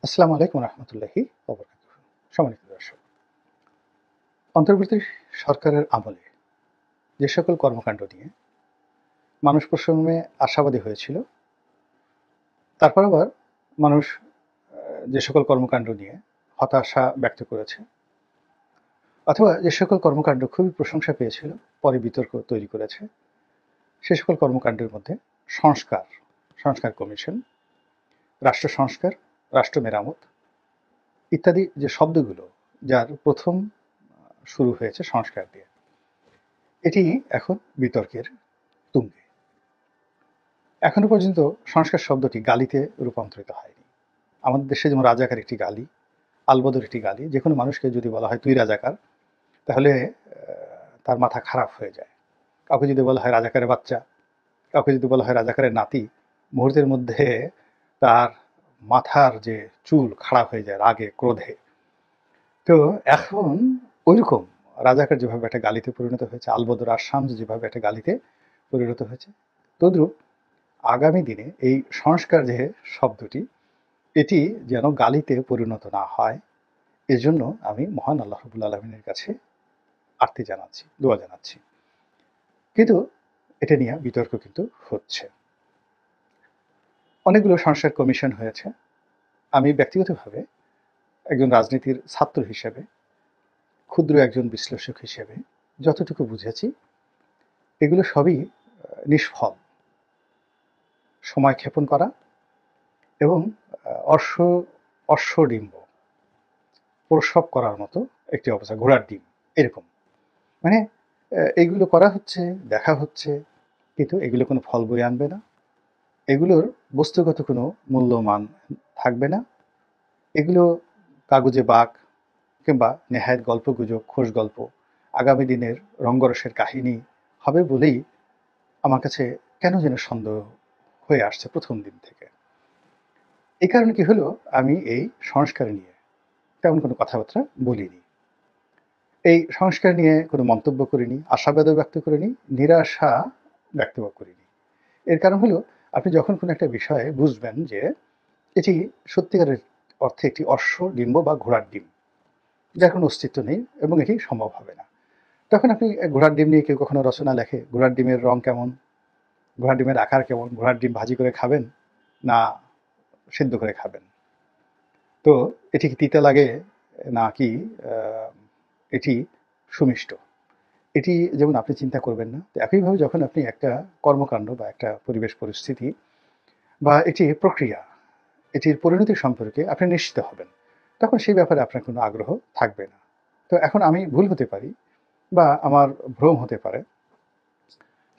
আসসালামু আলাইকুম রহমতুল্লাহি ওবরাকাতুহু। সম্মানিত দর্শক, অন্তর্বর্তী সরকারের আমলে যে সকল কর্মকাণ্ড নিয়ে মানুষ প্রথমে আশাবাদী হয়েছিল, তারপর আবার মানুষ যে সকল কর্মকাণ্ড নিয়ে হতাশা ব্যক্ত করেছে, অথবা যে সকল কর্মকাণ্ড খুবই প্রশংসা পেয়েছিল পরে বিতর্ক তৈরি করেছে, সে সকল কর্মকাণ্ডের মধ্যে সংস্কার, সংস্কার কমিশন, রাষ্ট্র সংস্কার, রাষ্ট্র মেরামত ইত্যাদি যে শব্দগুলো, যার প্রথম শুরু হয়েছে সংস্কার দিয়ে, এটি এখন বিতর্কের তুঙ্গে। এখনো পর্যন্ত সংস্কার শব্দটি গালিতে রূপান্তরিত হয়নি। আমাদের দেশে যেমন রাজাকার একটি গালি, আলবদর একটি গালি। যে কোনো মানুষকে যদি বলা হয় তুই রাজাকার, তাহলে তার মাথা খারাপ হয়ে যায়। কাউকে যদি বলা হয় রাজাকারের বাচ্চা, কাউকে যদি বলা হয় রাজাকারের নাতি, মুহূর্তের মধ্যে তার মাথার যে চুল খারাপ হয়ে যায় রাগে, ক্রোধে। তো এখন ওইরকম রাজাকার যেভাবে একটা গালিতে পরিণত হয়েছে, আলবদর আর শামস যেভাবে একটা গালিতে পরিণত হয়েছে, তদ্রূপ আগামী দিনে এই সংস্কার যে শব্দটি, এটি যেন গালিতে পরিণত না হয়, এজন্য আমি মহান আল্লাহ রাব্বুল আলামিনের কাছে আরতি জানাচ্ছি, দোয়া জানাচ্ছি। কিন্তু এটা নিয়ে বিতর্ক কিন্তু হচ্ছে। অনেকগুলো সংস্কার কমিশন হয়েছে। আমি ব্যক্তিগতভাবে একজন রাজনীতির ছাত্র হিসেবে, ক্ষুদ্র একজন বিশ্লেষক হিসেবে যতটুকু বুঝেছি, এগুলো সবই নিষ্ফল। সময় ক্ষেপণ করা এবং অশ্ব অশ্বডিম্ব প্রসব করার মতো একটি অবস্থা, ঘোড়ার ডিম এরকম। মানে এইগুলো করা হচ্ছে, দেখা হচ্ছে, কিন্তু এগুলো কোনো ফল বয়ে আনবে না। এগুলোর বস্তুগত কোনো মূল্যমান থাকবে না। এগুলো কাগুজে বাক কিংবা নেহায়েত গল্পগুজব, খোশ গল্প, আগামী দিনের রঙ্গরসের কাহিনী হবে বলেই আমার কাছে কেন যেন সন্দেহ হয়ে আসছে প্রথম দিন থেকে। এই কারণে কি হলো, আমি এই সংস্কার নিয়ে তেমন কোনো কথাবার্তা বলিনি। এই সংস্কার নিয়ে কোনো মন্তব্য করিনি, আশাবাদও ব্যক্ত করিনি, নিরাশা ব্যক্ত করিনি। এর কারণ হলো, আপনি যখন কোনো একটা বিষয়ে বুঝবেন যে এটি সত্যিকারের অর্থে একটি অশ্বডিম্ব বা ঘোড়ার ডিম, যার কোনো অস্তিত্ব নেই এবং এটি সম্ভব হবে না, তখন আপনি ঘোড়ার ডিম নিয়ে কেউ কখনো রচনা লেখে, ঘোড়ার ডিমের রং কেমন, ঘোড়ার ডিমের আকার কেমন, ঘোড়ার ডিম ভাজি করে খাবেন না সিদ্ধ করে খাবেন, তো এটি কি তিতা লাগে নাকি এটি সুমিষ্ট, এটি যেমন আপনি চিন্তা করবেন না, তো একইভাবে যখন আপনি একটা কর্মকাণ্ড বা একটা পরিবেশ পরিস্থিতি বা এটি প্রক্রিয়া, এটির পরিণতি সম্পর্কে আপনি নিশ্চিত হবেন, তখন সেই ব্যাপারে আপনার কোনো আগ্রহ থাকবে না। তো এখন আমি ভুল হতে পারি বা আমার ভ্রম হতে পারে,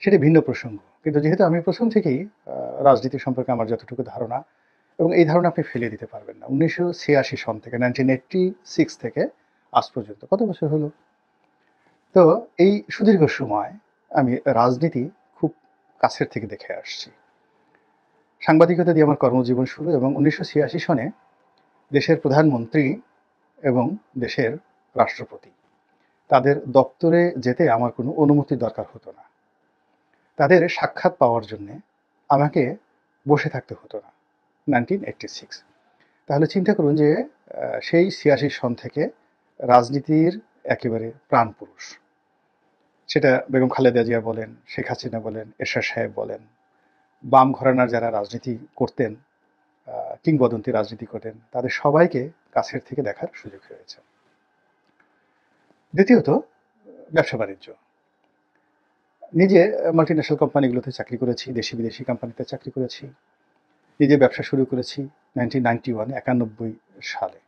সেটি ভিন্ন প্রসঙ্গ। কিন্তু যেহেতু আমি প্রথম থেকেই রাজনীতি সম্পর্কে আমার যতটুকু ধারণা, এবং এই ধারণা আপনি ফেলে দিতে পারবেন না। 1986 সন থেকে, 1986 থেকে আজ পর্যন্ত কত বছর হলো? তো এই সুদীর্ঘ সময় আমি রাজনীতি খুব কাছের থেকে দেখে আসছি। সাংবাদিকতা দিয়ে আমার কর্মজীবন শুরু, এবং 1986 সনে দেশের প্রধানমন্ত্রী এবং দেশের রাষ্ট্রপতি, তাদের দপ্তরে যেতে আমার কোনো অনুমতির দরকার হতো না। তাদের সাক্ষাৎ পাওয়ার জন্যে আমাকে বসে থাকতে হতো না। 1986। তাহলে চিন্তা করুন যে সেই 86 সন থেকে রাজনীতির একেবারে প্রাণপুরুষ, সেটা বেগম খালেদা জিয়া বলেন, শেখ হাসিনা বলেন, এরশাদ সাহেব বলেন, বাম ঘরানার যারা রাজনীতি করতেন, কিংবদন্তি রাজনীতি করতেন, তাদের সবাইকে কাছের থেকে দেখার সুযোগ হয়েছে। দ্বিতীয়ত, ব্যবসা বাণিজ্য। নিজে মাল্টিন্যাশনাল কোম্পানিগুলোতে চাকরি করেছি, দেশি বিদেশি কোম্পানিতে চাকরি করেছি, নিজে ব্যবসা শুরু করেছি 1991 সালে।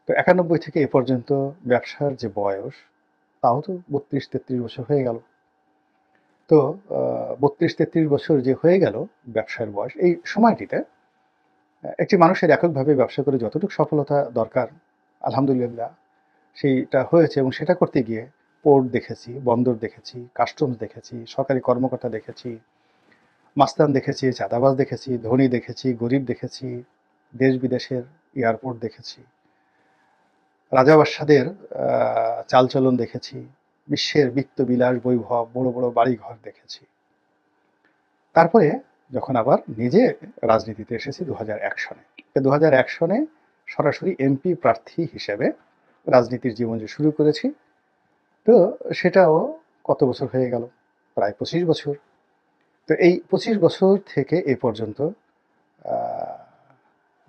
তো 91 থেকে এ পর্যন্ত ব্যবসার যে বয়স, তাও তো 32-33 বছর হয়ে গেল। তো 32-33 বছর যে হয়ে গেল ব্যবসার বয়স, এই সময়টিতে একটি মানুষের এককভাবে ব্যবসা করে যতটুকু সফলতা দরকার, আলহামদুলিল্লাহ সেইটা হয়েছে। এবং সেটা করতে গিয়ে পোর্ট দেখেছি, বন্দর দেখেছি, কাস্টমস দেখেছি, সরকারি কর্মকর্তা দেখেছি, মাস্তান দেখেছি, চাঁদাবাজ দেখেছি, ধনী দেখেছি, গরিব দেখেছি, দেশ বিদেশের এয়ারপোর্ট দেখেছি, রাজা বাদশাদের চালচলন দেখেছি, বিশ্বের বিত্ত বিলাস বৈভব, বড় বড় বাড়িঘর দেখেছি। তারপরে যখন আবার নিজে রাজনীতিতে এসেছি 2001 সনে, 2001 সনে সরাসরি এমপি প্রার্থী হিসেবে রাজনীতির জীবন যে শুরু করেছি, তো সেটাও কত বছর হয়ে গেল, প্রায় 25 বছর। তো এই 25 বছর থেকে এ পর্যন্ত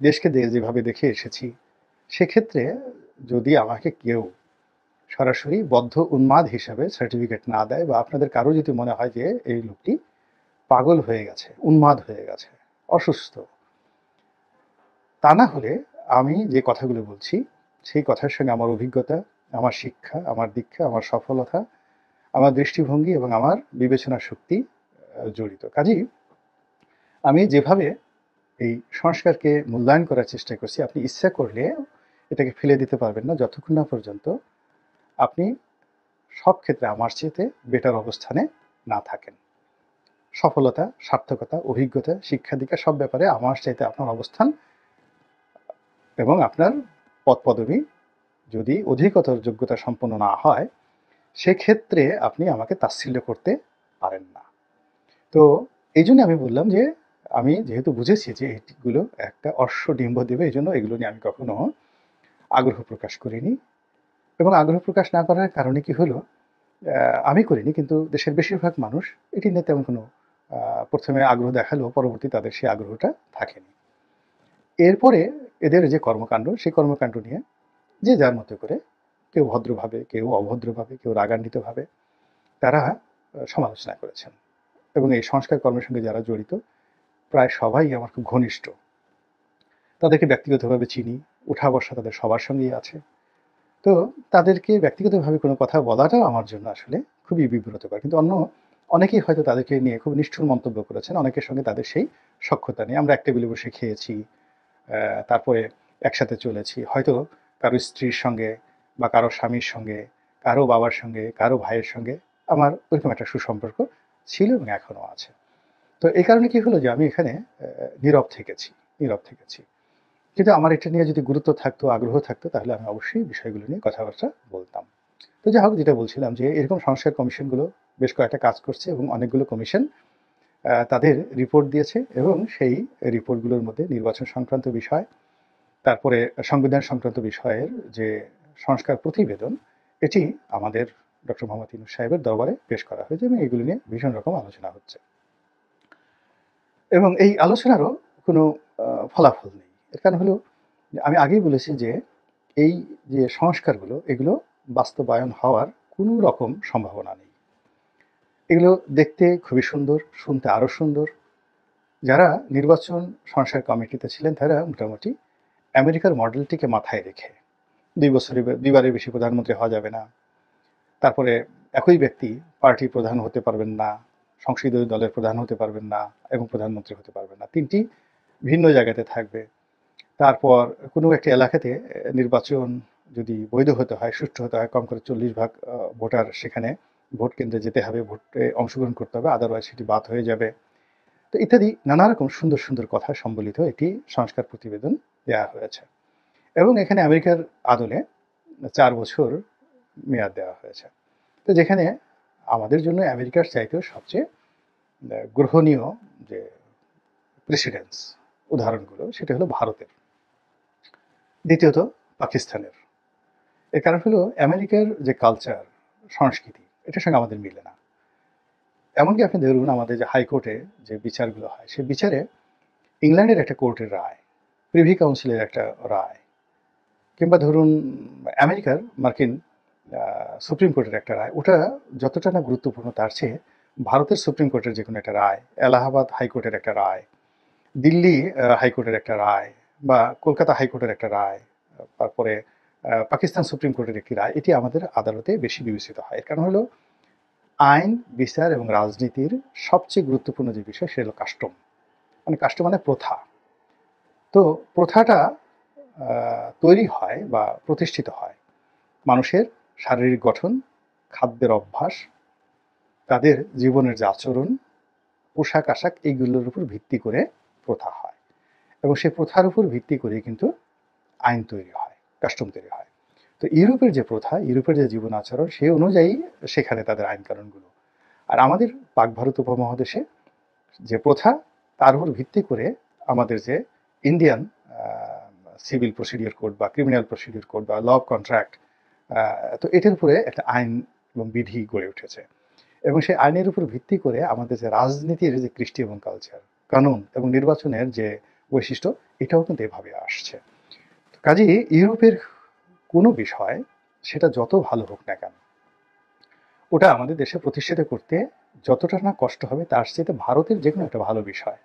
দেশকে যেভাবে দেখে এসেছি, সেক্ষেত্রে যদি আমাকে কেউ সরাসরি বদ্ধ উন্মাদ হিসাবে সার্টিফিকেট না দেয়, বা আপনাদের কারো যদি মনে হয় যে এই লোকটি পাগল হয়ে গেছে, উন্মাদ হয়ে গেছে, অসুস্থ, তা না হলে আমি যে কথাগুলো বলছি সেই কথার সঙ্গে আমার অভিজ্ঞতা, আমার শিক্ষা, আমার দীক্ষা, আমার সফলতা, আমার দৃষ্টিভঙ্গি এবং আমার বিবেচনা শক্তি জড়িত। কাজেই আমি যেভাবে এই সংস্কারকে মূল্যায়ন করার চেষ্টা করছি, আপনি ইচ্ছা করলে এটাকে ফেলে দিতে পারবেন না যতক্ষণ না পর্যন্ত আপনি সব ক্ষেত্রে আমার চেয়ে বেটার অবস্থানে না থাকেন। সফলতা, সার্থকতা, অভিজ্ঞতা, শিক্ষা দীক্ষা সব ব্যাপারে আমার চাইতে আপনার অবস্থান এবং আপনার পদ পদবি যদি অধিকতর যোগ্যতা সম্পন্ন না হয়, সেক্ষেত্রে আপনি আমাকে তাচ্ছিল্য করতে পারেন না। তো এই জন্য আমি বললাম যে আমি যেহেতু বুঝেছি যে এগুলো একটা অশ্বডিম্ব দেবে, এই জন্য এগুলো নিয়ে আমি কখনো আগ্রহ প্রকাশ করিনি। এবং আগ্রহ প্রকাশ না করার কারণে কি হলো, আমি করিনি, কিন্তু দেশের বেশিরভাগ মানুষ এটি নিয়ে তেমন কোনো প্রথমে আগ্রহ দেখালেও পরবর্তী তাদের সেই আগ্রহটা থাকেনি। এরপরে এদের যে কর্মকাণ্ড, সেই কর্মকাণ্ড নিয়ে যে যার মতো করে, কেউ ভদ্রভাবে, কেউ অভদ্রভাবে, কেউ রাগান্বিতভাবে তারা সমালোচনা করেছেন। এবং এই সংস্কার কর্মের সঙ্গে যারা জড়িত প্রায় সবাই আমার খুব ঘনিষ্ঠ, তাদেরকে ব্যক্তিগতভাবে চিনি, উঠা বসা তাদের সবার সঙ্গেই আছে। তো তাদেরকে ব্যক্তিগতভাবে কোনো কথা বলাটাও আমার জন্য আসলে খুবই বিব্রতকর। কিন্তু অনেকেই হয়তো তাদেরকে নিয়ে খুব নিষ্ঠুর মন্তব্য করেছেন, অনেকের সঙ্গে তাদের সেই সখ্যতা নেই। আমরা এক টেবিলে বসে খেয়েছি, তারপরে একসাথে চলেছি, হয়তো কারো স্ত্রীর সঙ্গে বা কারো স্বামীর সঙ্গে, কারো বাবার সঙ্গে, কারো ভাইয়ের সঙ্গে আমার ওইরকম একটা সুসম্পর্ক ছিল এবং এখনও আছে। তো এই কারণে কি হলো যে আমি এখানে নীরব থেকেছি। কিন্তু আমার এটা নিয়ে যদি গুরুত্ব থাকতো, আগ্রহ থাকতো, তাহলে আমি অবশ্যই বিষয়গুলো নিয়ে কথাবার্তা বলতাম। তো যাই হোক, যেটা বলছিলাম যে এরকম সংস্কার কমিশনগুলো বেশ কয়েকটা কাজ করছে এবং অনেকগুলো কমিশন তাদের রিপোর্ট দিয়েছে, এবং সেই রিপোর্টগুলোর মধ্যে নির্বাচন সংক্রান্ত বিষয়, তারপরে সংবিধান সংক্রান্ত বিষয়ের যে সংস্কার প্রতিবেদন, এটি আমাদের ডক্টর মোহাম্মদ ইউনূস সাহেবের দরবারে পেশ করা হয়েছে এবং এগুলো নিয়ে ভীষণ রকম আলোচনা হচ্ছে। এবং এই আলোচনারও কোনো ফলাফল নেই। এর কারণ হলো, আমি আগেই বলেছি যে এই যে সংস্কারগুলো, এগুলো বাস্তবায়ন হওয়ার কোনো রকম সম্ভাবনা নেই। এগুলো দেখতে খুবই সুন্দর, শুনতে আরও সুন্দর। যারা নির্বাচন সংস্কার কমিটিতে ছিলেন তারা মোটামুটি আমেরিকার মডেলটিকে মাথায় রেখে, 2বারের বেশি প্রধানমন্ত্রী হওয়া যাবে না, তারপরে একই ব্যক্তি পার্টি প্রধান হতে পারবেন না, সংসদীয় দলের প্রধান হতে পারবেন না এবং প্রধানমন্ত্রী হতে পারবেন না, 3টি ভিন্ন জায়গাতে থাকবে। তারপর কোনো একটা এলাকাতে নির্বাচন যদি বৈধ হতে হয়, সুষ্ঠু হতে হয়, কম করে 40 ভাগ ভোটার সেখানে ভোট কেন্দ্রে যেতে হবে, ভোটে অংশগ্রহণ করতে হবে, আদারওয়াইজ সেটি বাদ হয়ে যাবে। তো ইত্যাদি নানা রকম সুন্দর সুন্দর কথা সম্বলিত একটি সংস্কার প্রতিবেদন দেওয়া হয়েছে। এবং এখানে আমেরিকার আদলে 4 বছর মেয়াদ দেওয়া হয়েছে। তো যেখানে আমাদের জন্য আমেরিকার চাইতেও সবচেয়ে গ্রহণীয় যে প্রেসিডেন্টস উদাহরণগুলো, সেটা হলো ভারতের, দ্বিতীয়ত পাকিস্তানের। এর কারণ হলো আমেরিকার যে কালচার, সংস্কৃতি, এটার সঙ্গে আমাদের মিলে না। এমনকি আপনি ধরুন আমাদের যে হাইকোর্টে যে বিচারগুলো হয়, সে বিচারে ইংল্যান্ডের একটা কোর্টের রায়, প্রিভি কাউন্সিলের একটা রায়, কিংবা ধরুন মার্কিন সুপ্রিম কোর্টের একটা রায়, ওটা যতটা না গুরুত্বপূর্ণ তার চেয়ে ভারতের সুপ্রিম কোর্টের যে কোনো একটা রায়, এলাহাবাদ হাইকোর্টের একটা রায়, দিল্লি হাইকোর্টের একটা রায়, বা কলকাতা হাইকোর্টের একটা রায়, তারপরে পাকিস্তান সুপ্রিম কোর্টের একটি রায়, এটি আমাদের আদালতে বেশি বিবেচিত হয়। এর কারণ হলো আইন, বিচার এবং রাজনীতির সবচেয়ে গুরুত্বপূর্ণ যে বিষয়, সেটা হলো কাস্টম। মানে কাস্টম মানে প্রথা। তো প্রথাটা তৈরি হয় বা প্রতিষ্ঠিত হয় মানুষের শারীরিক গঠন, খাদ্যের অভ্যাস, তাদের জীবনের যে আচরণ, পোশাক আশাক, এইগুলোর উপর ভিত্তি করে প্রথা হয়। এবং সেই প্রথার উপর ভিত্তি করে কিন্তু আইন তৈরি হয়, কাস্টম তৈরি হয়। তো ইউরোপের যে প্রথা, ইউরোপের যে জীবন আচরণ, সেই অনুযায়ী সেখানে তাদের আইন কানুনগুলো। আর আমাদের পাক ভারত উপমহাদেশে যে প্রথা, তার উপর ভিত্তি করে আমাদের যে ইন্ডিয়ান সিভিল প্রসিডিওর কোড বা ক্রিমিনাল প্রসিডিওর কোড বা ল অফ কন্ট্রাক্ট, তো এটার উপরে একটা আইন এবং বিধি গড়ে উঠেছে। এবং সেই আইনের উপর ভিত্তি করে আমাদের যে রাজনীতির যে কৃষ্টি এবং কালচার, কানুন এবং নির্বাচনের যে বৈশিষ্ট্য, এটাও কিন্তু এভাবে আসছে। কাজেই ইউরোপের কোনো বিষয় সেটা যত ভালো হোক না কেন, ওটা আমাদের দেশে প্রতিষ্ঠিত করতে যতটা না কষ্ট হবে, তার চেয়ে ভারতের যে কোনো একটা ভালো বিষয়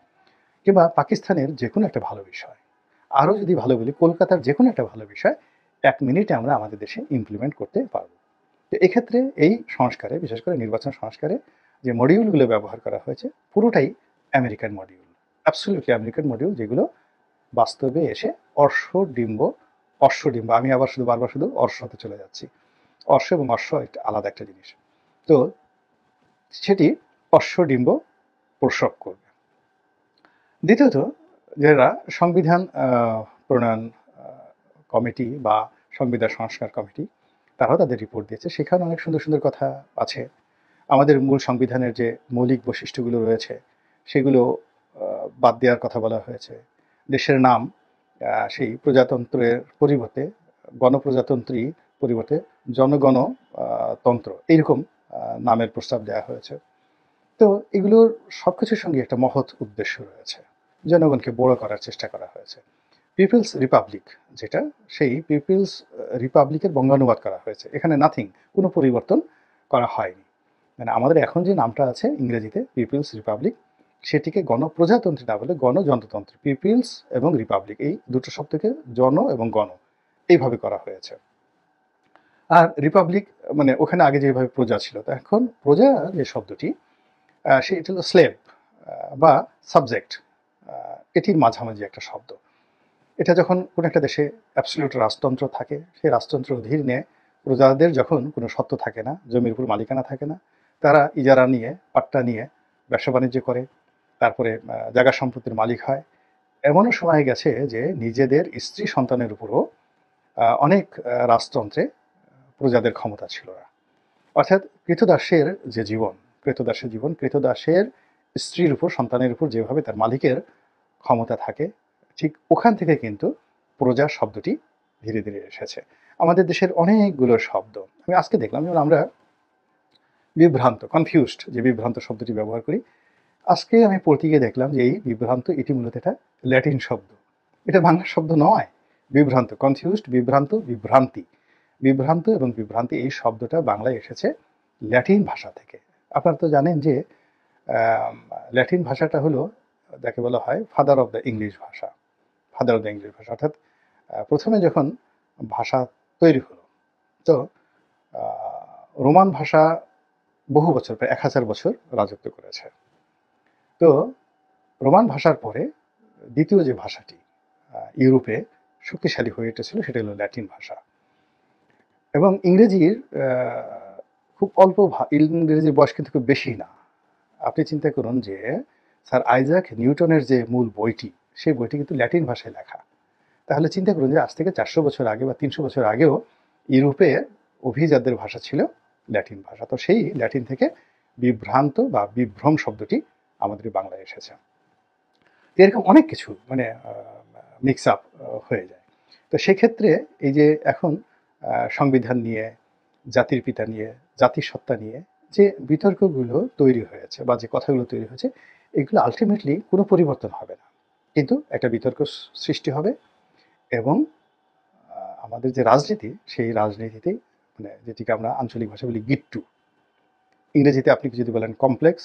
কিংবা পাকিস্তানের যে কোনো একটা ভালো বিষয়, আরও যদি ভালো বলি কলকাতার যে কোনো একটা ভালো বিষয় 1 মিনিটে আমরা আমাদের দেশে ইমপ্লিমেন্ট করতে পারবো। তো এক্ষেত্রে এই সংস্কারে, বিশেষ করে নির্বাচন সংস্কারে যে মডিউলগুলো ব্যবহার করা হয়েছে, পুরোটাই American module, absolutely American module, যেগুলো বাস্তবে এসে অশ্বডিম্ব, আমি আবার বারবার শুধু অর্শতে চলে যাচ্ছি। অর্শ এবং অশ্ব একটা আলাদা একটা জিনিস। তো সেটি অশ্বডিম্ব প্রসব করবে। দ্বিতীয়ত, যারা সংবিধান প্রণয়ন কমিটি বা সংবিধান সংস্কার কমিটি, তারাও তাদের রিপোর্ট দিয়েছে। সেখানে অনেক সুন্দর সুন্দর কথা আছে। আমাদের মূল সংবিধানের যে মৌলিক বৈশিষ্ট্যগুলো রয়েছে সেগুলো বাদ দেওয়ার কথা বলা হয়েছে। দেশের নাম সেই প্রজাতন্ত্রের পরিবর্তে গণপ্রজাতন্ত্রী পরিবর্তে জনগণতন্ত্র, এইরকম নামের প্রস্তাব দেওয়া হয়েছে। তো এগুলোর সব কিছুর সঙ্গে একটা মহৎ উদ্দেশ্য রয়েছে, জনগণকে বড় করার চেষ্টা করা হয়েছে। পিপলস রিপাবলিক, যেটা সেই পিপলস রিপাবলিকের বঙ্গানুবাদ করা হয়েছে, এখানে নাথিং, কোনো পরিবর্তন করা হয়নি। মানে আমাদের এখন যে নামটা আছে ইংরেজিতে পিপলস রিপাবলিক, সেটিকে গণপ্রজাতন্ত্রী না বলে গণযন্ত্রতন্ত্র, পিপলস এবং রিপাবলিক, এই দুটো শব্দকে জন এবং গণ এইভাবে করা হয়েছে। আর রিপাবলিক মানে ওখানে আগে যেভাবে প্রজা ছিল, তো এখন প্রজা যে শব্দটি, সেটা হলো স্লেভ বা সাবজেক্ট, এটির মাঝামাঝি একটা শব্দ। এটা যখন কোনো একটা দেশে অ্যাবসলিউট রাজতন্ত্র থাকে, সেই রাজতন্ত্র অধীনে প্রজাদের যখন কোনো সত্ত্ব থাকে না, জমির উপর মালিকানা থাকে না, তারা ইজারা নিয়ে, পাট্টা নিয়ে ব্যবসা বাণিজ্য করে, তারপরে জায়গা সম্পত্তির মালিক হয়। এমনও সময় গেছে যে নিজেদের স্ত্রী সন্তানের উপরও অনেক রাজতন্ত্রে প্রজাদের ক্ষমতা ছিল না। অর্থাৎ কৃতদাসের যে জীবন, কৃতদাসের স্ত্রীর উপর, সন্তানের উপর যেভাবে তার মালিকের ক্ষমতা থাকে, ঠিক ওখান থেকে কিন্তু প্রজা শব্দটি ধীরে ধীরে এসেছে। আমাদের দেশের অনেকগুলো শব্দ আমি আজকে দেখলাম, যেমন আমরা বিভ্রান্ত, কনফিউজড, যে বিভ্রান্ত শব্দটি ব্যবহার করি, আজকে আমি পড়তে গিয়ে দেখলাম যে এই বিভ্রান্ত, এটি মূলত এটা ল্যাটিন শব্দ, এটা বাংলা শব্দ নয়। বিভ্রান্ত, কনফিউজড, বিভ্রান্ত, বিভ্রান্তি, বিভ্রান্ত এবং বিভ্রান্তি, এই শব্দটা বাংলায় এসেছে ল্যাটিন ভাষা থেকে। আপনারা তো জানেন যে ল্যাটিন ভাষাটা হলো, যাকে বলা হয় ফাদার অফ দ্য ইংলিশ ভাষা, অর্থাৎ প্রথমে যখন ভাষা তৈরি হলো, তো রোমান ভাষা বহু বছর, প্রায় 1000 বছর রাজত্ব করেছে। তো রোমান ভাষার পরে দ্বিতীয় যে ভাষাটি ইউরোপে শক্তিশালী হয়ে উঠেছিল, সেটা হলো ল্যাটিন ভাষা। এবং ইংরেজির খুব অল্প, ইংরেজির বয়স কিন্তু খুব বেশি না। আপনি চিন্তা করুন যে স্যার আইজাক নিউটনের যে মূল বইটি, সেই বইটি কিন্তু ল্যাটিন ভাষায় লেখা। তাহলে চিন্তা করুন যে আজ থেকে 400 বছর আগে বা 300 বছর আগেও ইউরোপে অভিজাতদের ভাষা ছিল ল্যাটিন ভাষা। তো সেই ল্যাটিন থেকে বিভ্রান্ত বা বিভ্রম শব্দটি আমাদের বাংলায় এসেছে। এরকম অনেক কিছু মানে মিক্স আপ হয়ে যায়। তো সেক্ষেত্রে এই যে এখন সংবিধান নিয়ে, জাতির পিতা নিয়ে, জাতিসত্তা নিয়ে যে বিতর্কগুলো তৈরি হয়েছে বা যে কথাগুলো তৈরি হয়েছে, এগুলো আলটিমেটলি কোনো পরিবর্তন হবে না, কিন্তু একটা বিতর্ক সৃষ্টি হবে। এবং আমাদের যে রাজনীতি, সেই রাজনীতিতেই মানে যেটিকে আমরা আঞ্চলিক ভাষা বলি গিট্টু, ইংরেজিতে আপনি যদি বলেন কমপ্লেক্স,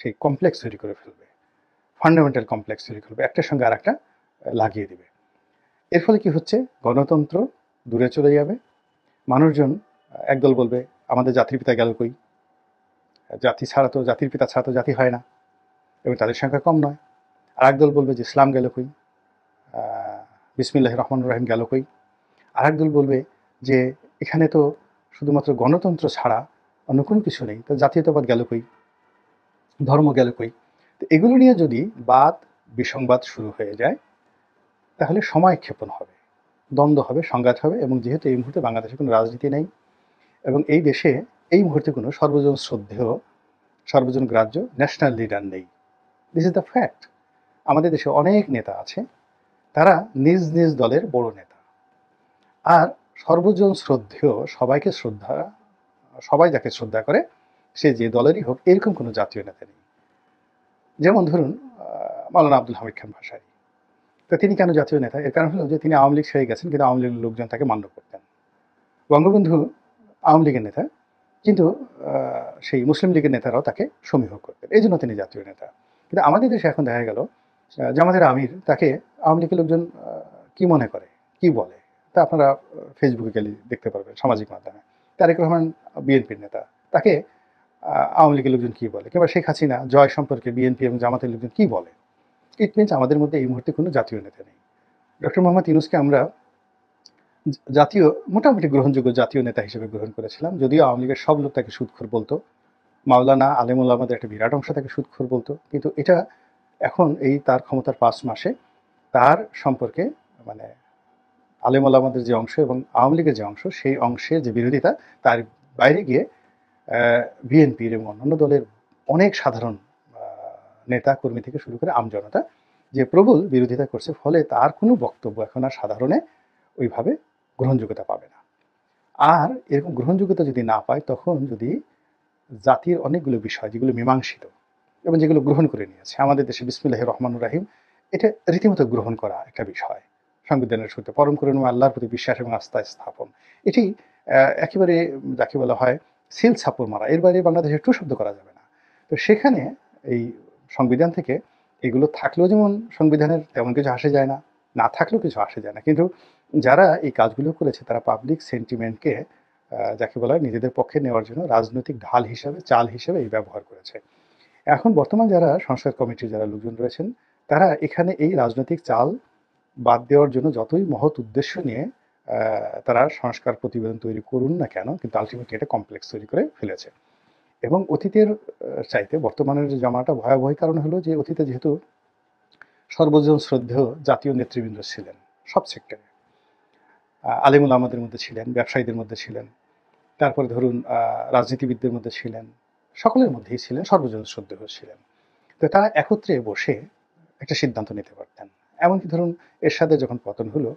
সেই কমপ্লেক্স তৈরি করে ফেলবে, ফান্ডামেন্টাল কমপ্লেক্স তৈরি করবে, একটার সঙ্গে আর একটা লাগিয়ে দেবে। এর ফলে কি হচ্ছে, গণতন্ত্র দূরে চলে যাবে। মানুষজন একদল বলবে আমাদের জাতির পিতা গেল কই, জাতির পিতা ছাড়া তো জাতি হয় না, এবং তাদের সংখ্যা কম নয়। আর একদল বলবে যে ইসলাম গেল কই, বিসমিল্লাহির রহমানির রহিম গেল কই। আর একদল বলবে যে এখানে তো শুধুমাত্র গণতন্ত্র ছাড়া অন্য কোনো কিছু নেই, তো জাতীয়তাবাদ গেল কই, ধর্ম গেল কই। তো এগুলো নিয়ে যদি বিসংবাদ শুরু হয়ে যায়, তাহলে সময় ক্ষেপণ হবে, দ্বন্দ্ব হবে, সংঘাত হবে। এবং যেহেতু এই মুহূর্তে বাংলাদেশে কোনো রাজনীতি নেই, এবং এই দেশে এই মুহূর্তে কোনো সর্বজন শ্রদ্ধেয়, সর্বজন গ্রাহ্য ন্যাশনাল লিডার নেই, দিস ইজ দ্য ফ্যাক্ট। আমাদের দেশে অনেক নেতা আছে তারা নিজ নিজ দলের বড় নেতা। আর সর্বজন শ্রদ্ধেয়, সবাই যাকে শ্রদ্ধা করে, সে যে দলেরই হোক, এরকম কোনো জাতীয় নেতা নেই। যেমন ধরুন মাওলানা আব্দুল হামিদ খান ভাসানী। তো তিনি কেন জাতীয় নেতা? এর কারণ হলো যে তিনি আওয়ামী লীগ ছেড়ে গেছেন, কিন্তু আওয়ামী লীগের লোকজন তাকে মান্য করতেন। বঙ্গবন্ধু আওয়ামী লীগের নেতা, কিন্তু সেই মুসলিম লীগের নেতারাও তাকে সমীহ করতেন, এই জন্য তিনি জাতীয় নেতা। কিন্তু আমাদের দেশে এখন দেখা গেল জামাতের আমির, তাকে আওয়ামী লীগের লোকজন কি মনে করে, কি বলে, তা আপনারা ফেসবুকে গেলে দেখতে পারবেন, সামাজিক মাধ্যমে। তারেক রহমান বিএনপির নেতা, তাকে আওয়ামী লীগের লোকজন কি বলে, কিংবা শেখ হাসিনা জয় সম্পর্কে বিএনপি এবং জামাতের লোকজন কি বলে। ইট মিনস আমাদের মধ্যে এই মুহূর্তে কোনো জাতীয় নেতা নেই। ডক্টর মোহাম্মদ ইউনূসকে আমরা জাতীয়, মোটামুটি গ্রহণযোগ্য জাতীয় নেতা হিসেবে গ্রহণ করেছিলাম, যদিও আওয়ামী লীগের সব লোক তাকে সুদখোর বলতো। মাওলানা আলেমুল আমাদের একটা বিরাট অংশ তাকে সুদখোর বলতো। কিন্তু এটা এখন এই তার ক্ষমতার 5 মাসে তার সম্পর্কে, মানে আলেমুল আমাদের যে অংশ এবং আওয়ামী লীগের যে অংশ, সেই অংশের যে বিরোধিতা, তার বাইরে গিয়ে বিএনপির এবং অন্যান্য দলের অনেক সাধারণ নেতা কর্মী থেকে শুরু করে আমজনতা যে প্রবল বিরোধিতা করছে, ফলে তার কোনো বক্তব্য এখন আর সাধারণে ওইভাবে গ্রহণযোগ্যতা পাবে না। আর এরকম গ্রহণযোগ্যতা যদি না পায়, তখন যদি জাতির অনেকগুলো বিষয় যেগুলো মীমাংসিত এবং যেগুলো গ্রহণ করে নিয়েছে আমাদের দেশে, বিসমিল্লাহির রহমানির রহিম, এটা রীতিমতো গ্রহণ করা একটা বিষয়। সংবিধানের সূত্রে পরম করুণা আল্লাহর প্রতি বিশ্বাস এবং আস্থা স্থাপন, এটি একেবারে যাকে বলা হয় সিল ছাপ্পর মারা, এর বাইরে বাংলাদেশে টু শব্দ করা যাবে না। তো সেখানে এই সংবিধান থেকে এগুলো থাকলেও যেমন সংবিধানের তেমন কিছু আসে যায় না, না থাকলেও কিছু আসে যায় না, কিন্তু যারা এই কাজগুলো করেছে তারা পাবলিক সেন্টিমেন্টকে যাকে বলা হয় নিজেদের পক্ষে নেওয়ার জন্য রাজনৈতিক ঢাল হিসাবে, চাল হিসেবে এই ব্যবহার করেছে। এখন বর্তমান যারা সংস্কার কমিটির যারা লোকজন রয়েছেন, তারা এখানে এই রাজনৈতিক চাল বাদ দেওয়ার জন্য যতই মহৎ উদ্দেশ্য নিয়ে তারা সংস্কার প্রতিবেদন তৈরি করুন না কেন, কিন্তু আলটিমেটলি এটা কমপ্লেক্স তৈরি করে ফেলেছে। এবং অতীতের চাইতে বর্তমানের যে জমানাটা ভয়াবহ, কারণ হলো যে অতীতে যেহেতু সর্বজন শ্রদ্ধেয় জাতীয় নেতৃবৃন্দ ছিলেন সব সেক্টরে, আলেমুল আমাদের মধ্যে ছিলেন, ব্যবসায়ীদের মধ্যে ছিলেন, তারপরে ধরুন রাজনীতিবিদদের মধ্যে ছিলেন, সকলের মধ্যেই ছিলেন, সর্বজন শ্রদ্ধেয় ছিলেন। তো তারা একত্রে বসে একটা সিদ্ধান্ত নিতে পারতেন। এমনকি ধরুন এরশাদের যখন পতন হলো,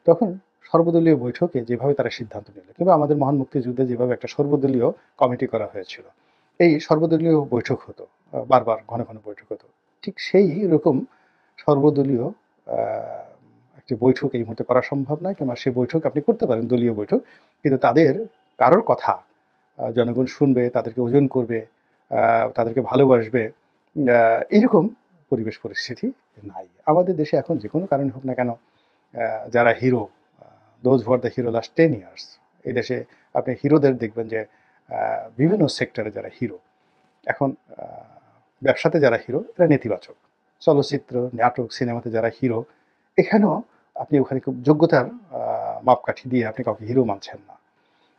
তখন সর্বদলীয় বৈঠকে যেভাবে তারা সিদ্ধান্ত নিল, কিংবা আমাদের মহান মুক্তিযুদ্ধে যেভাবে একটা সর্বদলীয় কমিটি করা হয়েছিল, এই সর্বদলীয় বৈঠক হতো, বারবার ঘন ঘন বৈঠক হতো, ঠিক সেই রকম সর্বদলীয় একটি বৈঠক এই মুহূর্তে করা সম্ভব নয়। কিংবা সেই বৈঠক আপনি করতে পারেন, দলীয় বৈঠক, কিন্তু তাদের কারোর কথা জনগণ শুনবে, তাদেরকে ওজন করবে, তাদেরকে ভালোবাসবে, এইরকম পরিবেশ পরিস্থিতি নাই আমাদের দেশে। এখন যে কোনো কারণে হোক না কেন, যারা hero, those who are the hero last 10 years, এই দেশে আপনি হিরোদের দেখবেন যে বিভিন্ন সেক্টরে যারা হিরো, এখন ব্যবসাতে যারা হিরো, এরা নেতিবাচক। চলচ্চিত্র, নাটক, সিনেমাতে যারা হিরো, এখানেও আপনি ওখানে খুব যোগ্যতার মাপকাঠি দিয়ে আপনি কাউকে হিরো মানছেন না।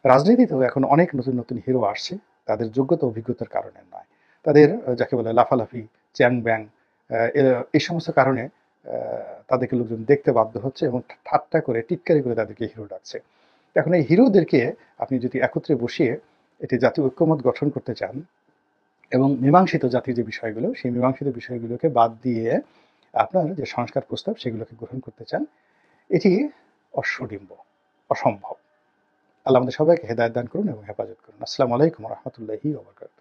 রাজনীতিতেও এখন অনেক নতুন নতুন হিরো আসছে, তাদের যোগ্যতা অভিজ্ঞতার কারণে নয়, তাদের যাকে বলে লাফালাফি, চ্যাং ব্যাং, এই সমস্ত কারণে তাদেরকে লোকজন দেখতে বাধ্য হচ্ছে এবং ঠাট্টা করে, টিটকারি করে তাদেরকে হিরো ডাকছে। এখন এই হিরোদেরকে আপনি যদি একত্রে বসিয়ে এটি জাতীয় ঐক্যমত গঠন করতে চান এবং মীমাংসিত জাতির যে বিষয়গুলো, সেই মীমাংসিত বিষয়গুলোকে বাদ দিয়ে আপনার যে সংস্কার প্রস্তাব সেগুলোকে গ্রহণ করতে চান, এটি অশ্বডিম্ব, অসম্ভব। আল্লাহ আমাদের সবাইকে হেদায়েত দান করুন এবং হেফাজত করুন। আসসালামু আলাইকুম ওয়া রাহমাতুল্লাহি ওয়া বারাকাতুহু।